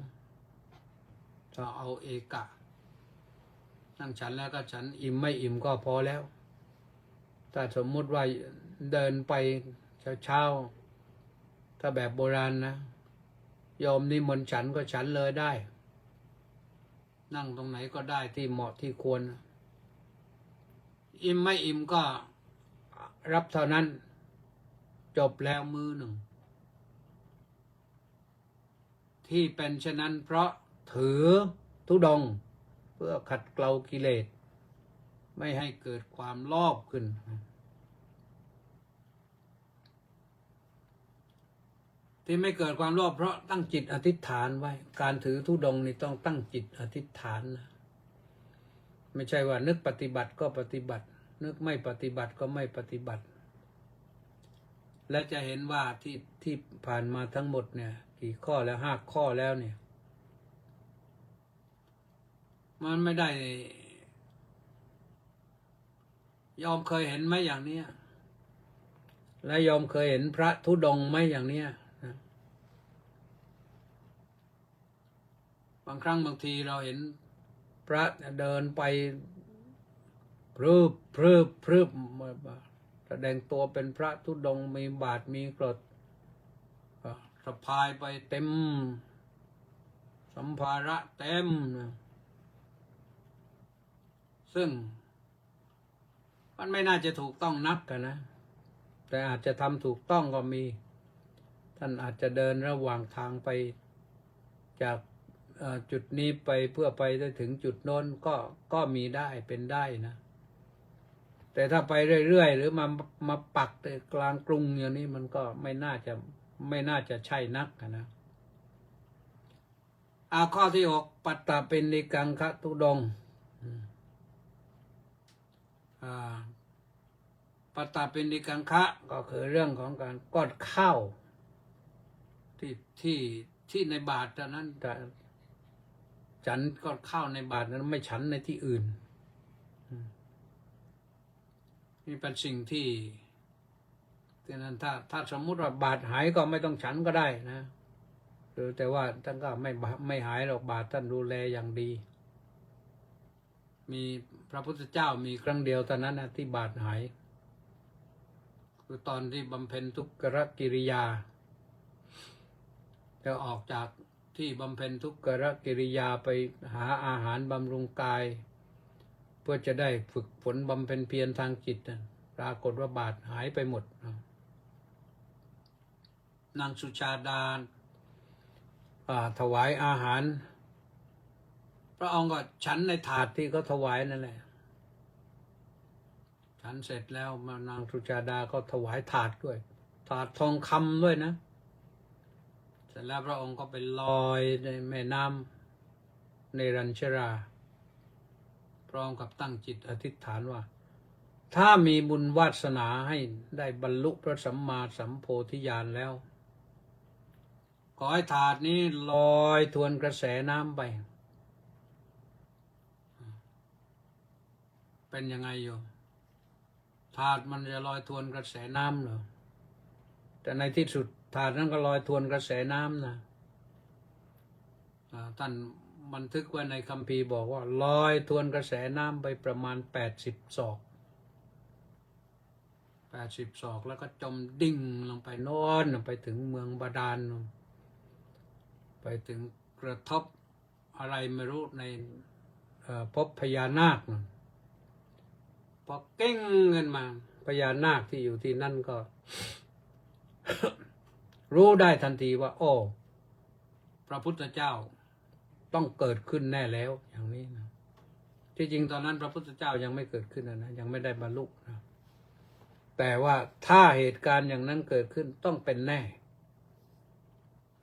จะเอาเอกะนั่งฉันแล้วก็ฉันอิ่มไม่อิ่มก็พอแล้วถ้าสมมุติว่าเดินไปเช้าๆถ้าแบบโบราณนะโยมนิมนต์ฉันก็ฉันเลยได้นั่งตรงไหนก็ได้ที่เหมาะที่ควรอิ่มไม่อิ่มก็รับเท่านั้นจบแล้วมือหนึ่งที่เป็นเช่นนั้นเพราะถือธุดงค์เพื่อขัดเกลากิเลสไม่ให้เกิดความโลภขึ้นที่ไม่เกิดความโลภเพราะตั้งจิตอธิษฐานไว้การถือธุดงค์นี่ต้องตั้งจิตอธิษฐานนะไม่ใช่ว่านึกปฏิบัติก็ปฏิบัตินึกไม่ปฏิบัติก็ไม่ปฏิบัติและจะเห็นว่าที่ผ่านมาทั้งหมดเนี่ยกี่ข้อแล้ว5 ข้อแล้วเนี่ยมันไม่ได้ยอมเคยเห็นไหมอย่างเนี้ยและยอมเคยเห็นพระธุดงค์ไหมอย่างเนี้ยนะบางครั้งบางทีเราเห็นพระเดินไปพรึบแสดงตัวเป็นพระธุดงค์มีบาทมีกรดสะพายไปเต็มสัมภาระเต็มนะซึ่งมันไม่น่าจะถูกต้องนักกันนะแต่อาจจะทำถูกต้องก็มีท่านอาจจะเดินระหว่างทางไปจากจุดนี้ไปเพื่อไปได้ถึงจุดโน้นก็มีได้เป็นได้นะแต่ถ้าไปเรื่อยๆหรือมาปักกลางกรุงอย่างนี้มันก็ไม่น่าจะใช่นักนะข้อที่6ปัตตาเป็นนิกังคะธุดงค์ปัตตาเป็นนิกังคะก็คือเรื่องของการก้อนข้าวที่ในบาตรนั้นแต่ฉันก้อนข้าวในบาตรนั้นไม่ฉันในที่อื่นนี่เป็นสิ่งที่นั้นถ้าสมมุติว่าบาตรหายก็ไม่ต้องฉันก็ได้นะหรือแต่ว่าท่านก็ไม่หายหรอกบาตรท่านดูแลอย่างดีมีพระพุทธเจ้ามีครั้งเดียวเท่านั้นนะที่บาตรหายคือตอนที่บำเพ็ญทุกขกิริยาจะออกจากที่บำเพ็ญทุกขกิริยาไปหาอาหารบำรุงกายเพื่อจะได้ฝึกฝนบำเพ็ญเพียรทางจิตปรากฏว่าบาตรหายไปหมดนางสุชาดาถวายอาหารพระองค์ก็ฉันในถาดที่เขาถวายนั่นแหละฉันเสร็จแล้วนางสุชาดาก็ถวายถาดด้วยถาดทองคำด้วยนะเสร็จแล้วพระองค์ก็ไปลอยในแม่น้ำในรัญชราพร้อมกับตั้งจิตอธิษฐานว่าถ้ามีบุญวาสนาให้ได้บรรลุพระสัมมาสัมโพธิญาณแล้วขอให้ถาดนี้ลอยทวนกระแสน้ำไปเป็นยังไงอยู่ถาดมันจะลอยทวนกระแสน้ำเหรอแต่ในที่สุดถาดนั้นก็ลอยทวนกระแสน้ำนะท่านบันทึกไว้ในคัมภีร์บอกว่าลอยทวนกระแสน้ำไปประมาณ80 ศอก 80 ศอกแล้วก็จมดิ่งลงไปโน่นไปถึงเมืองบาดาลไปถึงกระทบอะไรไม่รู้ในพบพญานาคพอเก้งเงินมาพญานาคที่อยู่ที่นั่นก็ รู้ได้ทันทีว่าโอ้พระพุทธเจ้าต้องเกิดขึ้นแน่แล้วอย่างนี้นะที่จริงตอนนั้นพระพุทธเจ้ายังไม่เกิดขึ้นนะยังไม่ได้บรรลุนะแต่ว่าถ้าเหตุการณ์อย่างนั้นเกิดขึ้นต้องเป็นแน่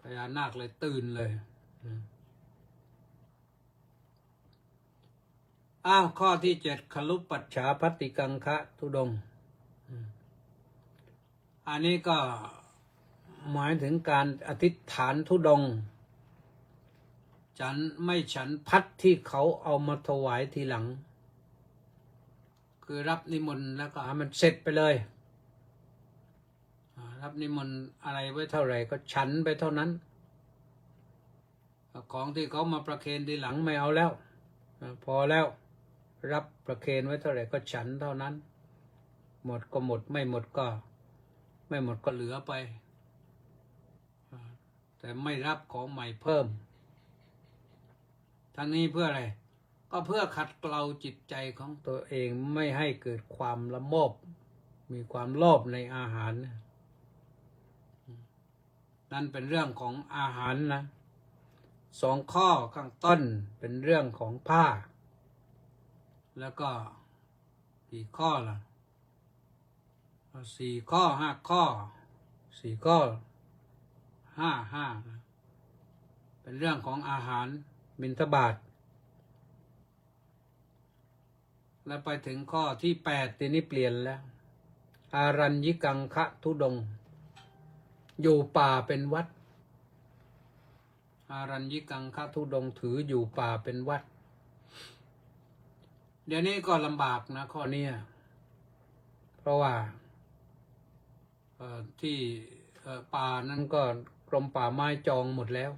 พญานาคเลยตื่นเลยข้อที่ 7ขลุปัจฉาภัตติกังคะธุดงค์อันนี้ก็หมายถึงการอธิษฐานธุดงค์ฉันไม่ฉันพัดที่เขาเอามาถวายทีหลังคือรับนิมนต์แล้วก็ให้มันเสร็จไปเลยรับนิมนต์อะไรไว้เท่าไหร่ก็ฉันไปเท่านั้นของที่เขามาประเคนทีหลังไม่เอาแล้วพอแล้วรับประเคนไว้เท่าไหร่ก็ฉันเท่านั้นหมดก็หมดไม่หมดก็ไม่หมดก็เหลือไปแต่ไม่รับของใหม่เพิ่มทั้งนี้เพื่ออะไรก็เพื่อขัดเกลาจิตใจของตัวเองไม่ให้เกิดความละโมบมีความโลภในอาหารนั่นเป็นเรื่องของอาหารนะ2 ข้อข้างต้นเป็นเรื่องของผ้าแล้วก็กี่ข้อล่ะ4 ข้อ5 ข้อ4 ข้อ5เป็นเรื่องของอาหารบิณฑบาตแล้วไปถึงข้อที่8ทีนี้เปลี่ยนแล้วอารัญญิกังคะธุดงค์อยู่ป่าเป็นวัดอารัญญิกังคะธุดงค์ถืออยู่ป่าเป็นวัดเดี๋ยวนี้ก็ลำบากนะข้อนี้เพราะว่าที่ป่านั้นก็กรมป่าไม้จองหมดแล้ว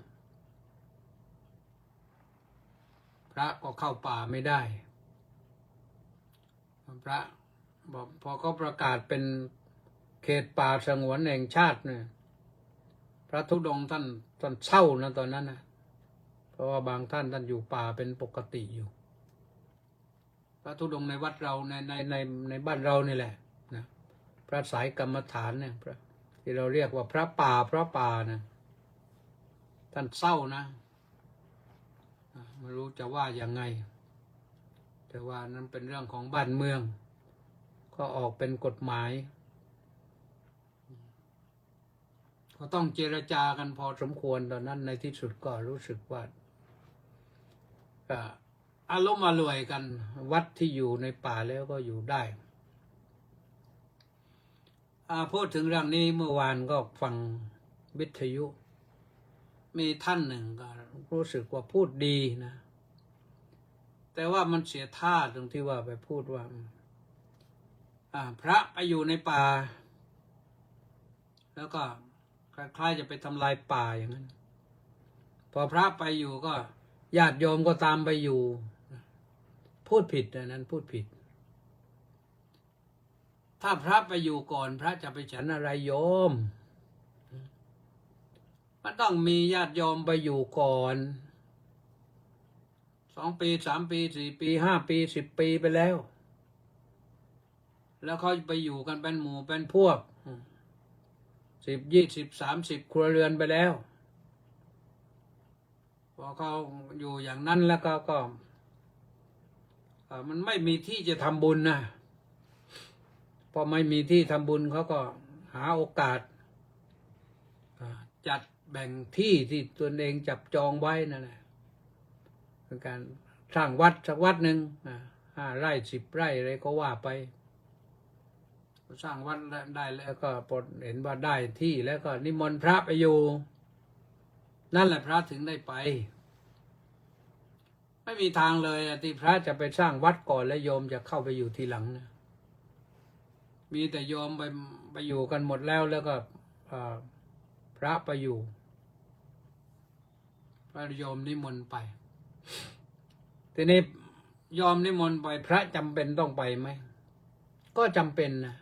พระก็เข้าป่าไม่ได้พระบอกพอเขาประกาศเป็นเขตป่าสงวนแห่งชาติเนี่ยพระธุดงค์ท่านเศร้านะตอนนั้นนะเพราะว่าบางท่านอยู่ป่าเป็นปกติอยู่พระธุดงค์ในวัดเราในบ้านเรานี่แหละนะพระสายกรรมฐานเนี่ยพระที่เราเรียกว่าพระป่านะท่านเศร้านะไม่รู้จะว่ายังไงแต่ว่านั้นเป็นเรื่องของบ้านเมืองก็ออกเป็นกฎหมายก็ต้องเจรจากันพอสมควรตอนนั้นในที่สุดก็รู้สึกว่าอารมณ์อร่วยกันวัดที่อยู่ในป่าแล้วก็อยู่ได้พูดถึงเรื่องนี้เมื่อวานก็ฟังวิทยุมีท่านหนึ่งก็รู้สึกว่าพูดดีนะแต่ว่ามันเสียท่าตรงที่ว่าไปพูดว่าพระไปอยู่ในป่าแล้วก็คล้ายๆจะไปทำลายป่าอย่างนั้นพอพระไปอยู่ก็ญาติโยมก็ตามไปอยู่พูดผิดนั้นพูดผิดถ้าพระไปอยู่ก่อนพระจะไปฉันอะไรโยมมันต้องมีญาติโยมไปอยู่ก่อน2 ปี3 ปี4 ปี5 ปี10 ปีไปแล้วเขาไปอยู่กันเป็นหมู่เป็นพวก10 20 30 ครัวเรือนไปแล้วพอเขาอยู่อย่างนั้นแล้วก็มันไม่มีที่จะทำบุญนะพอไม่มีที่ทำบุญเขาก็หาโอกาสจัดแบ่งที่ตนเองจับจองไว้นั่นแหละเป็นการสร้างวัดสักวัดหนึ่ง5 ไร่10 ไร่อะไรก็ว่าไปสร้างวัดได้แล้วก็พอเห็นว่าได้ที่แล้วก็นิมนต์พระไปอยู่นั่นแหละพระถึงได้ไปไม่มีทางเลยที่พระจะไปสร้างวัดก่อนแล้วโยมจะเข้าไปอยู่ทีหลังนะมีแต่โยมไปอยู่กันหมดแล้วก็พระไปอยู่พระโยมนิมนต์ไปทีนี้โยมนิมนต์ไปพระจำเป็นต้องไปไหมก็จำเป็นนะ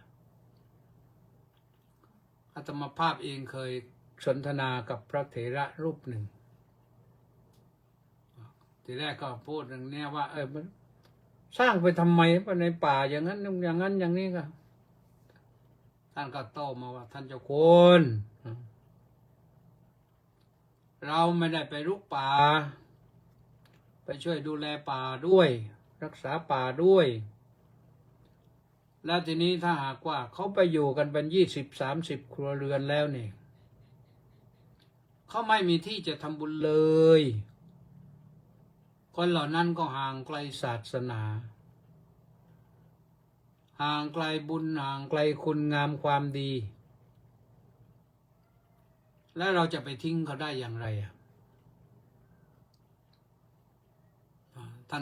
อาตมาภาพเองเคยสนทนากับพระเถระรูปหนึ่งทีแรกก็พูดอย่างนี้ว่ามันสร้างไปทำไมในป่าอย่างนั้นอย่างนั้นอย่างนี้ก็ท่านก็โต้มาว่าท่านเจ้าคุณเราไม่ได้ไปรุกป่าไปช่วยดูแลป่าด้วยรักษาป่าด้วยแล้วทีนี้ถ้าหากว่าเขาไปอยู่กันเป็น20-30 ครัวเรือนแล้วเนี่ยเขาไม่มีที่จะทำบุญเลยคนเหล่านั้นก็ห่างไกลศาสนาห่างไกลบุญห่างไกลคุณงามความดีแล้วเราจะไปทิ้งเขาได้อย่างไรท่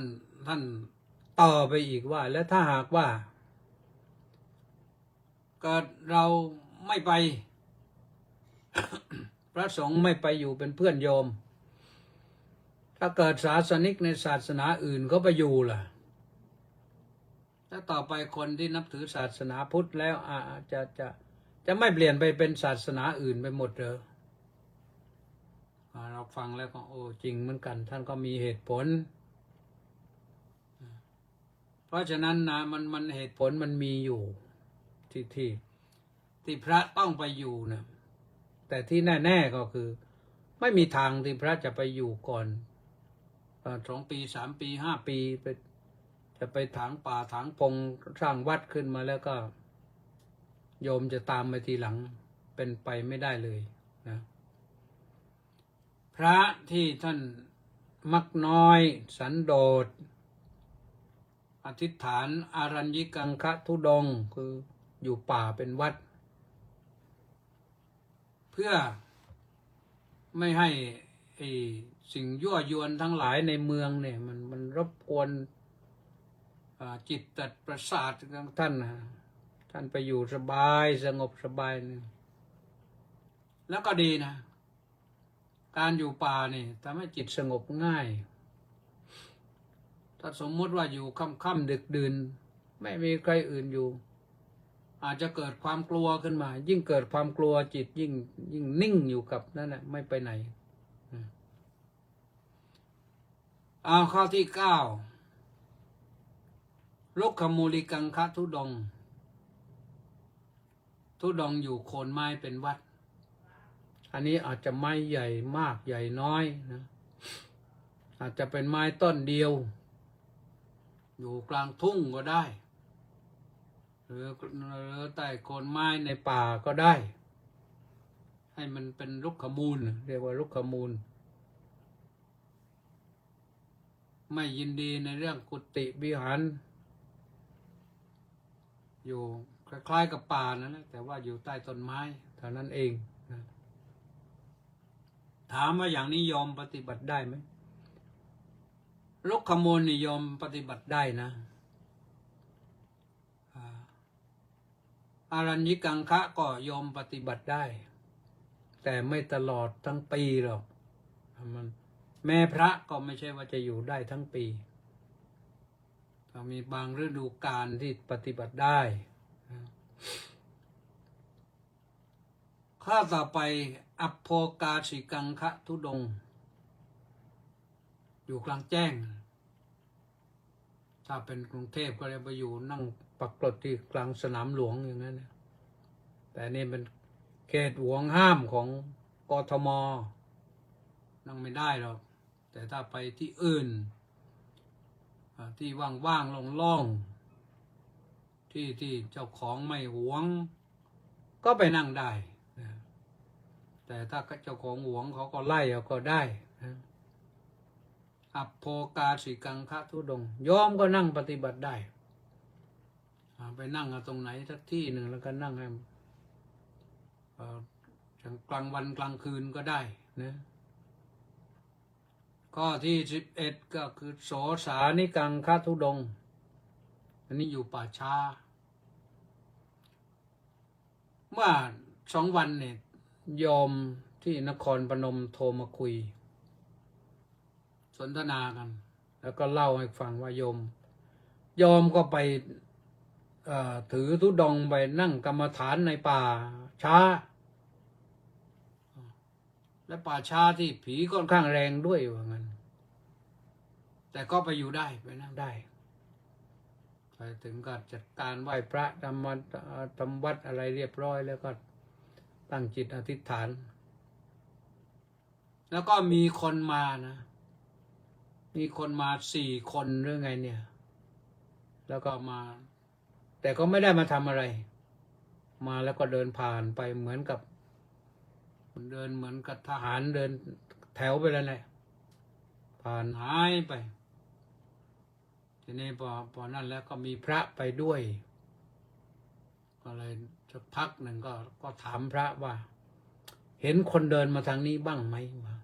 านต่อไปอีกว่าแล้วถ้าหากว่าเกิดเราไม่ไป พระสงฆ์ไม่ไปอยู่เป็นเพื่อนโยมถ้าเกิดศาสนิกในศาสนาอื่นเขาไปอยู่ล่ะถ้าต่อไปคนที่นับถือศาสนาพุทธแล้วจะไม่เปลี่ยนไปเป็นศาสนาอื่นไปหมดเหรอเราฟังแล้วก็โอ้จริงเหมือนกันท่านก็มีเหตุผลเพราะฉะนั้นนะมันเหตุผลมันมีอยู่ที่พระต้องไปอยู่นะแต่ที่แน่ๆก็คือไม่มีทางที่พระจะไปอยู่ก่อน2 ปี 3 ปี 5 ปีจะไปถางป่าถางพงสร้างวัดขึ้นมาแล้วก็โยมจะตามไปทีหลังเป็นไปไม่ได้เลยนะพระที่ท่านมักน้อยสันโดษอธิษฐานอารัญญิกังคะธุดงค์คืออยู่ป่าเป็นวัดเพื่อไม่ให้สิ่งยั่วยวนทั้งหลายในเมืองเนี่ยมันรบกวนจิตตประสาทของท่านนะท่านไปอยู่สบายสงบสบายนี่แล้วก็ดีนะการอยู่ป่านี่ทำให้จิตสงบง่ายถ้าสมมติว่าอยู่ค่ำๆดึกดื่นไม่มีใครอื่นอยู่อาจจะเกิดความกลัวขึ้นมายิ่งเกิดความกลัวจิตยิ่งนิ่งอยู่กับนั่นแหละไม่ไปไหนเอาข้อที่9ลุกขมูลิกังคะธุดงค์อยู่โคนไม้เป็นวัดอันนี้อาจจะไม้ใหญ่มากใหญ่น้อยนะอาจจะเป็นไม้ต้นเดียวอยู่กลางทุ่งก็ได้หรือใต้โคนไม้ในป่าก็ได้ให้มันเป็นลุกขมูลเรียกว่าลุกขมูลไม่ยินดีในเรื่องกุฏิวิหารอยู่คล้ายๆกับป่านั่นแหละแต่ว่าอยู่ใต้ต้นไม้เท่านั้นเองนะถามว่าอย่างนี้ยอมปฏิบัติได้ไหมลุกขมูลนี่ยอมปฏิบัติได้นะอารัญญิกังคะก็ยอมปฏิบัติได้แต่ไม่ตลอดทั้งปีหรอกแม่พระก็ไม่ใช่ว่าจะอยู่ได้ทั้งปีมีบางฤดูกาลที่ปฏิบัติได้ข้อต่อไปอัปโภกาสิกังคะธุดงค์อยู่กลางแจ้งถ้าเป็นกรุงเทพก็เลยไปอยู่นั่งปักกลดที่กลางสนามหลวงอย่างนั้นแต่นี่เป็นเขตห่วงห้ามของกทมนั่งไม่ได้หรอกแต่ถ้าไปที่อื่นที่ว่างๆโล่งๆที่เจ้าของไม่หวงก็ไปนั่งได้นะแต่ถ้าเจ้าของหวงเขาก็ไล่ก็ได้นะอัปโภกาสิกังคะธุดงค์ยอมก็นั่งปฏิบัติได้ไปนั่งตรงไหนสักที่หนึ่งแล้วก็นั่งให้กลางวันกลางคืนก็ได้นะข้อที่11ก็คือโสสานิกังคะธุดงค์อันนี้อยู่ป่าช้าเมื่อ2 วันเนี่ยโยมที่นครพนมโทรมาคุยสนทนากันแล้วก็เล่าให้ฟังว่าโยมก็ไปถือธุดงค์ไปนั่งกรรมฐานในป่าช้า และป่าช้าที่ผีค่อนข้างแรงด้วยว่างั้นแต่ก็ไปอยู่ได้ไปนั่งได้ไปถึงก็จัดการไหว้พระทำวัดอะไรเรียบร้อยแล้วก็ตั้งจิตอธิษฐาน แล้วก็มีคนมานะมีคนมา4 คนหรือไงเนี่ย แล้วก็มา แต่ก็ไม่ได้มาทำอะไร มาแล้วก็เดินผ่านไปเหมือนกับทหารเดินแถวไปแล้วแหละผ่านหายไปทีนี้พอนั่นแล้วก็มีพระไปด้วย ก็เลยสักพักหนึ่งก็ถามพระว่า เห็นคนเดินมาทางนี้บ้างไหมวะ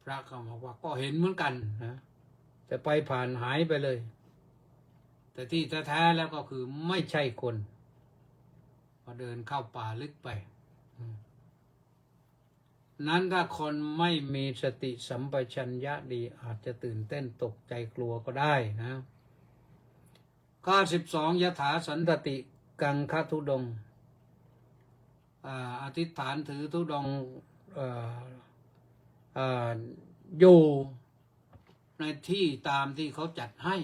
พระก็บอกว่าก็เห็นเหมือนกันนะแต่ไปผ่านหายไปเลย แต่ที่แท้ๆแล้วก็คือไม่ใช่คนพอเดินเข้าป่าลึกไปนั้นถ้าคนไม่มีสติสัมปชัญญะดีอาจจะตื่นเต้นตกใจกลัวก็ได้นะข้อ12ยถาสันตติกังคทุดงค์อธิษฐานถือธุดงค์อยู่ในที่ตามที่เขาจัดให้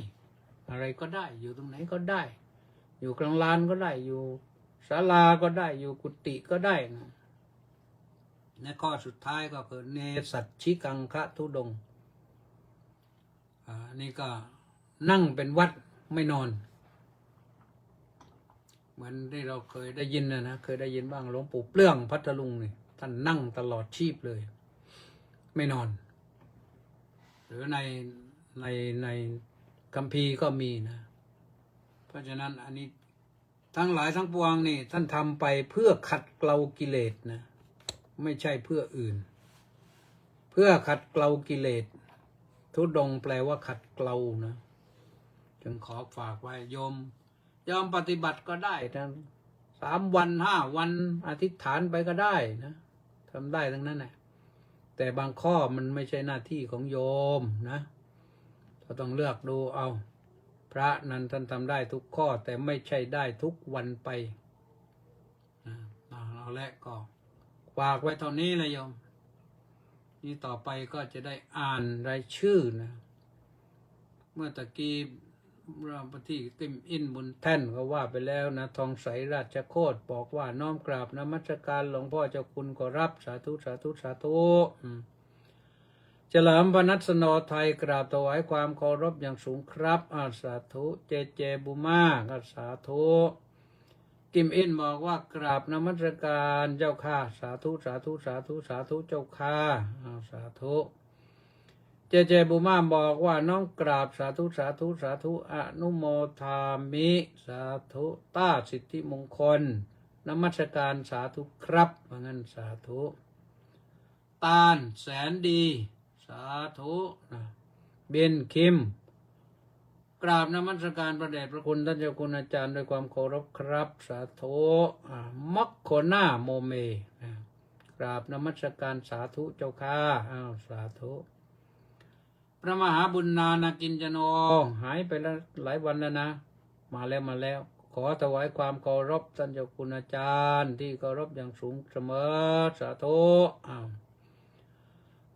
อะไรก็ได้อยู่ตรงไหนก็ได้อยู่กลางลานก็ได้อยู่ศาลาก็ได้อยู่กุฏิก็ได้นะในข้อสุดท้ายก็คือเนสัชชิกังคะทุดงค์นี่ก็นั่งเป็นวัดไม่นอนเหมือนที่เราเคยได้ยินนะเคยได้ยินบ้างหลวงปู่เปลื้องพัทลุงนี่ท่านนั่งตลอดชีพเลยไม่นอนหรือในคัมภีร์ก็มีนะเพราะฉะนั้นอันนี้ทั้งหลายทั้งปวงนี่ท่านทำไปเพื่อขัดเกลากิเลสนะไม่ใช่เพื่ออื่นเพื่อขัดเกลากิเลสทุดงค์แปลว่าขัดเกลานะจึงขอฝากไว้โยมปฏิบัติก็ได้ทั้ง3 วัน5 วันอธิษฐานไปก็ได้นะทำได้ทั้งนั้นแหละแต่บางข้อมันไม่ใช่หน้าที่ของโยมนะเราต้องเลือกดูเอาพระนั้นท่านทำได้ทุกข้อแต่ไม่ใช่ได้ทุกวันไปเอาละก็ฝากไว้เท่านี้นะโยมนี่ต่อไปก็จะได้อ่านรายชื่อนะเมื่อตะกี้เราไปที่ติมอินบุญแท่นก็ว่าไปแล้วนะทองใสราชโคตบอกว่าน้อมกราบนมัสการหลวงพ่อเจ้าคุณขอรับสาธุสาธุสาธุเฉลิมพนัสโนไทยกราบถวายความเคารพอย่างสูงครับสาธุเจบุมาสาธุกิมอินบอกว่ากราบนมัสการเจ้าค่ะสาธุสาธุสาธุสาธุเจ้าค่ะสาธุเจบุมาบอกว่าน้องกราบสาธุสาธุสาธุอนุโมทามิสาธุต้าสิทธิมงคลนมัสการสาธุครับว่างั้นสาธุตาลแสนดีสาธุเบนคิมกราบนมัสการพระเดชพระคุณท่านเจ้าคุณอาจารย์ด้วยความเคารพครับสาธุมัคโคน่าโมเมกราบนมัสการสาธุเจ้าค่ะสาธุพระมหาบุญนานากินจโนหายไปแล้วหลายวันแล้วนะมาแล้วขอถวายความเคารพท่านเจ้าคุณอาจารย์ที่เคารพอย่างสูงเสมอสาธุ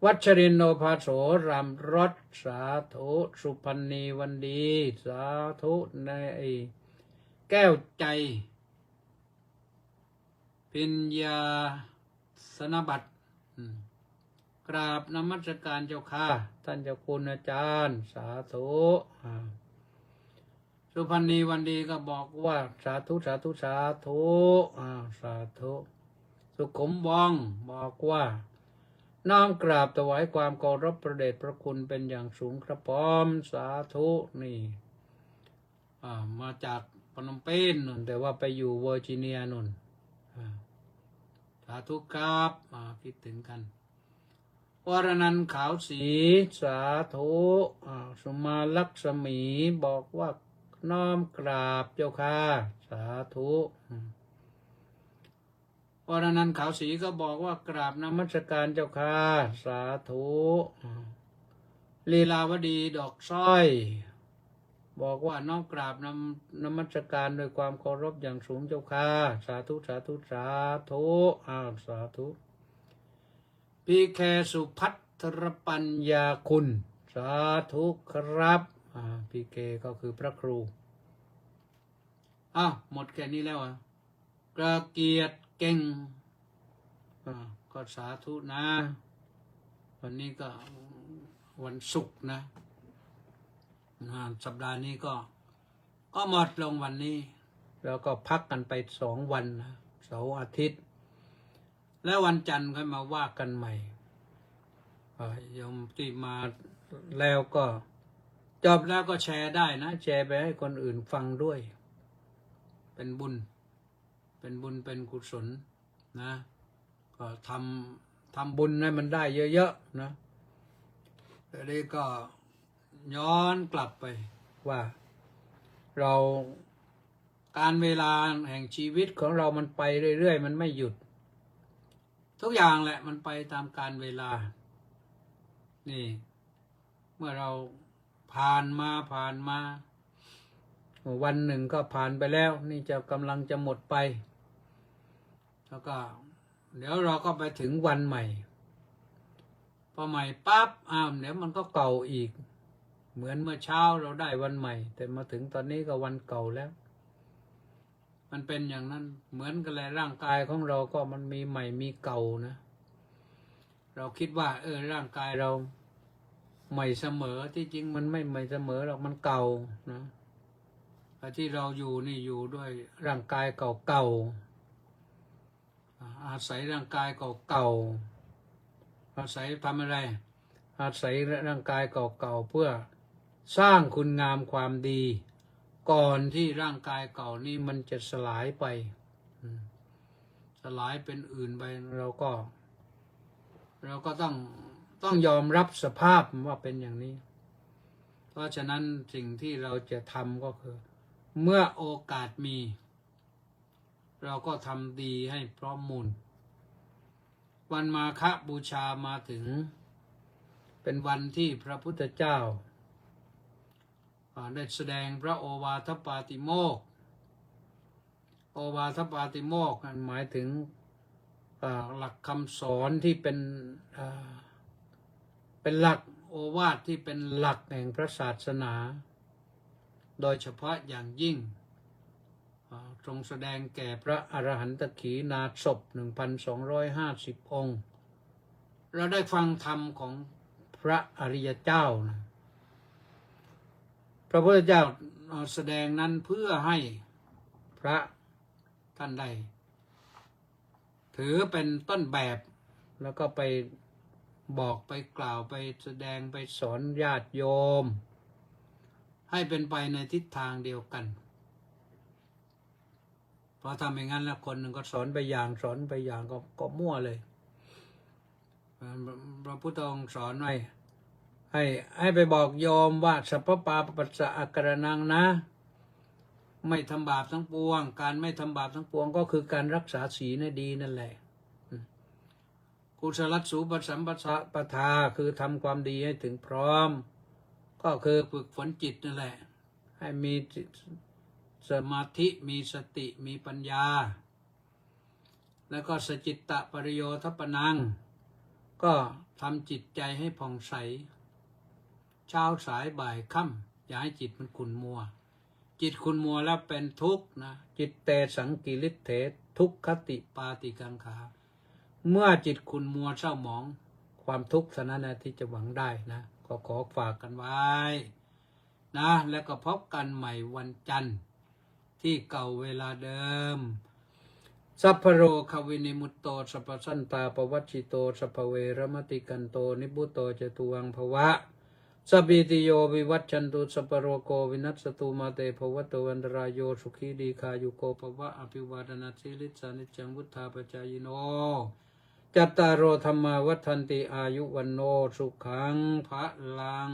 วัชรินโนภาโสรามรสสาธุสุพรรณีวันดีสาธุในแก้วใจพิญญาสนบัตรกราบนมัสการเจ้าค่ะท่านเจ้าคุณอาจารย์สาธุสุพรรณีวันดีก็บอกว่าสาธุสาธุสาธุสาธุสุขุมวังบอกว่าน้อมกราบถวายความเคารพพระเดชพระคุณเป็นอย่างสูงครับพร้อมสาธุนี่มาจากพนมเปญนนแต่ว่าไปอยู่เวอร์จิเนียนนสาธุครับคิดถึงกันวรนันท์ขาวสีสาธุสุมาลักษมีบอกว่าน้อมกราบเจ้าค่ะสาธุวรนันท์ขาวสีก็บอกว่ากราบนมัสการเจ้าค่ะสาธุลีลาวดีดอกสร้อยบอกว่าน้อมกราบนมัสการโดยความเคารพอย่างสูงเจ้าค่ะสาธุสาธุสาธุสาธุ พีเคสุพัทรปัญญาคุณสาธุครับพีเคก็คือพระครูหมดแค่นี้แล้วกระเกียรติเก่งก็สาธุนะ วันนี้ก็วันศุกร์นะสัปดาห์นี้ก็หมดลงวันนี้ แล้วก็พักกันไป2 วันนะเสาร์อาทิตย์ แล้ววันจันทร์ค่อยมาว่ากันใหม่โยมที่มาแล้วก็จบแล้วก็แชร์ได้นะแชร์ไปให้คนอื่นฟังด้วย เป็นบุญเป็นกุศลนะก็ทำบุญให้มันได้เยอะๆนะทีนี้ก็ย้อนกลับไปว่าเราการเวลาแห่งชีวิตของเรามันไปเรื่อยๆมันไม่หยุดทุกอย่างแหละมันไปตามการเวลานี่เมื่อเราผ่านมาวันหนึ่งก็ผ่านไปแล้วนี่จะกำลังจะหมดไปแล้วก็เดี๋ยวเราก็ไปถึงวันใหม่พอใหม่ปั๊บเดี๋ยวมันก็เก่าอีกเหมือนเมื่อเช้าเราได้วันใหม่แต่มาถึงตอนนี้ก็วันเก่าแล้วมันเป็นอย่างนั้นเหมือนกันเลยร่างกายของเราก็มันมีใหม่มีเก่านะเราคิดว่าร่างกายเราใหม่เสมอที่จริงมันไม่ใหม่เสมอหรอกมันเก่านะที่เราอยู่นี่อยู่ด้วยร่างกายเก่าอาศัยร่างกายเก่าอาศัยทำอะไรอาศัยร่างกายเก่าเพื่อสร้างคุณงามความดีก่อนที่ร่างกายเก่านี้มันจะสลายไปสลายเป็นอื่นไปเราก็ต้องยอมรับสภาพว่าเป็นอย่างนี้เพราะฉะนั้นสิ่งที่เราจะทำก็คือเมื่อโอกาสมีเราก็ทำดีให้พร้อมมูลวันมาฆบูชามาถึงเป็นวันที่พระพุทธเจ้าได้แสดงพระโอวาทปาติโมกข์โอวาทปาติโมกข์หมายถึงหลักคำสอนที่เป็นหลักโอวาทที่เป็นหลักแห่งพระศาสนาโดยเฉพาะอย่างยิ่งทรงแสดงแก่พระอรหันตขีณาสพ 1,250 องค์เราได้ฟังธรรมของพระอริยเจ้านะพระพุทธเจ้าแสดงนั้นเพื่อให้พระท่านได้ถือเป็นต้นแบบแล้วก็ไปบอกไปกล่าวไปแสดงไปสอนญาติโยมให้เป็นไปในทิศทางเดียวกันเพราะทำอย่างนั้นแล้วคนหนึ่งก็สอนไปอย่างก็มั่วเลยพระพุทธองค์สอนไว้ให้ไปบอกโยมว่าสัพพปาปัสสะอาการนังนะไม่ทำบาปทั้งปวงการไม่ทำบาปทั้งปวงก็คือการรักษาศีลให้ดีนั่นแหละกุศลสูปสัมปทาคือทำความดีให้ถึงพร้อมก็คือฝึกฝนจิตนั่นแหละให้มีสมาธิมีสติมีปัญญาแล้วก็สจิตตปริโยทปนังก็ทำจิตใจให้ผ่องใสเช้าสายบ่ายค่ำอย่าให้จิตมันขุ่นมัวจิตขุ่นมัวแล้วเป็นทุกข์นะจิตเตสังกิริเถทุกขติปาติกังขาเมื่อจิตขุ่นมัวเศร้าหมองความทุกข์เท่านั้นนะที่จะหวังได้นะก็ขอฝากกันไว้นะแล้วก็พบกันใหม่วันจันทร์ที่เก่าเวลาเดิมสัพพโรควินิมุตโตสัพพสันตาปวัชชิโตสัพพเวรมติกันโตนิพุตโตจตุวังภวะสัพพิติโยวิวัชชันตุสัพพโรโกวินัสสตุมาเตภวัตวันตรายโยสุขีดีคายุโกภวะอภิวาทนาสิริสานิจังวุฒาปจายโนจัตตารโอธรรมาวัฏันติอายุวันโนสุขังภะลัง